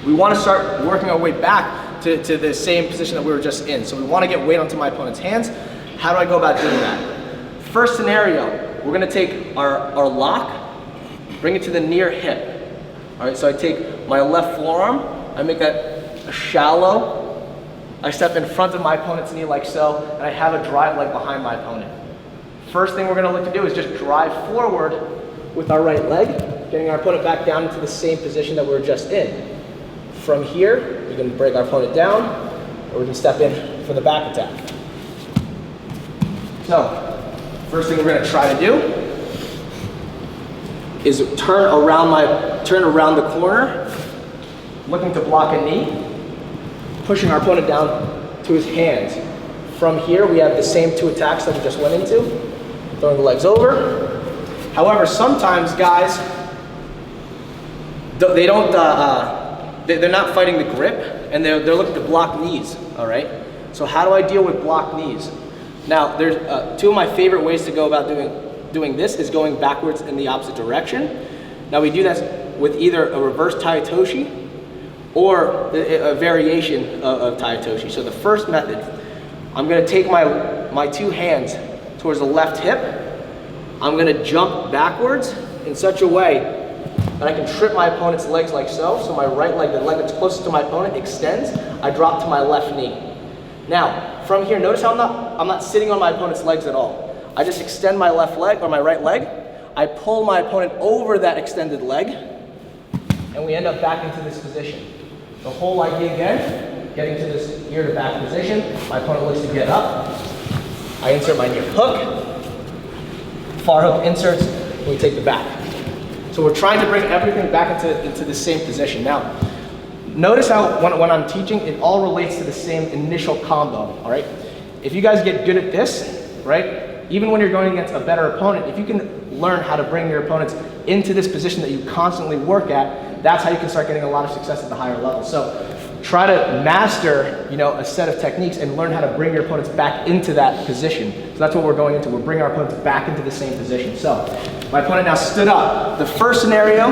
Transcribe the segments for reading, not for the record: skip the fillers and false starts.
we want to start working our way back to the same position that we were just in. So we want to get weight onto my opponent's hands. How do I go about doing that? First scenario, we're going to take our lock, bring it to the near hip. All right, so I take my left forearm, I make that a shallow, I step in front of my opponent's knee like so, and I have a drive leg behind my opponent. First thing we're going to look to do is just drive forward with our right leg, getting our opponent back down into the same position that we were just in. From here, we can break our opponent down, or we can step in for the back attack. So, first thing we're going to try to do is turn around the corner, looking to block a knee, pushing our opponent down to his hands. From here, we have the same two attacks that we just went into, throwing the legs over. However, sometimes guys, they're not fighting the grip, and they're looking to block knees, all right? So how do I deal with blocked knees? Now, there's two of my favorite ways to go about doing this is going backwards in the opposite direction. Now we do that with either a reverse taitoshi or a variation of taitoshi. So the first method, I'm gonna take my two hands towards the left hip. I'm gonna jump backwards in such a way that I can trip my opponent's legs like so. So my right leg, the leg that's closest to my opponent, extends. I drop to my left knee. Now, from here, notice how I'm not sitting on my opponent's legs at all. I just extend my left leg, or my right leg. I pull my opponent over that extended leg, and we end up back into this position. The whole idea again, getting to this ear to back position. My opponent looks to get up. I insert my near hook. Far hook inserts, and we take the back. So we're trying to bring everything back into the same position. Now, notice how when I'm teaching, it all relates to the same initial combo, all right? If you guys get good at this, right? Even when you're going against a better opponent, if you can learn how to bring your opponents into this position that you constantly work at, that's how you can start getting a lot of success at the higher level. So try to master, a set of techniques and learn how to bring your opponents back into that position. So that's what we're going into. We're bringing our opponents back into the same position. So my opponent now stood up. The first scenario,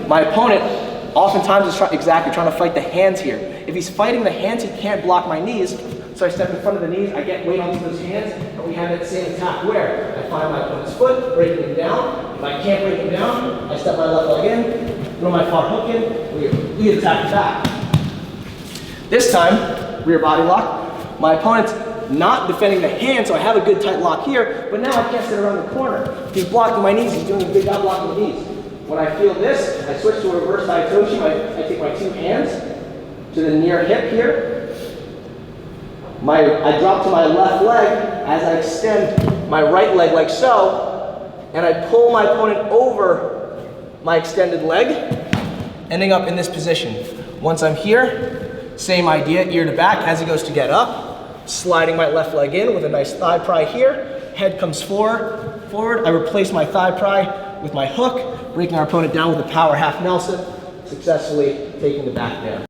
my opponent oftentimes is trying to fight the hands here. If he's fighting the hands, he can't block my knees. So I step in front of the knees, I get weight onto those hands, and we have that same attack where I find my opponent's foot, breaking him down. If I can't break him down, I step my left leg in, throw my far hook in, we attack the back. This time, rear body lock. My opponent's not defending the hand, so I have a good tight lock here, but now I can't sit around the corner. He's blocking my knees, he's doing a good job blocking the knees. When I feel this, I switch to a reverse taitoshi. I take my two hands to the near hip here. I drop to my left leg as I extend my right leg like so, and I pull my opponent over my extended leg, ending up in this position. Once I'm here, same idea, ear to back as he goes to get up, sliding my left leg in with a nice thigh pry here, head comes forward, I replace my thigh pry with my hook, breaking our opponent down with a power half Nelson, successfully taking the back there.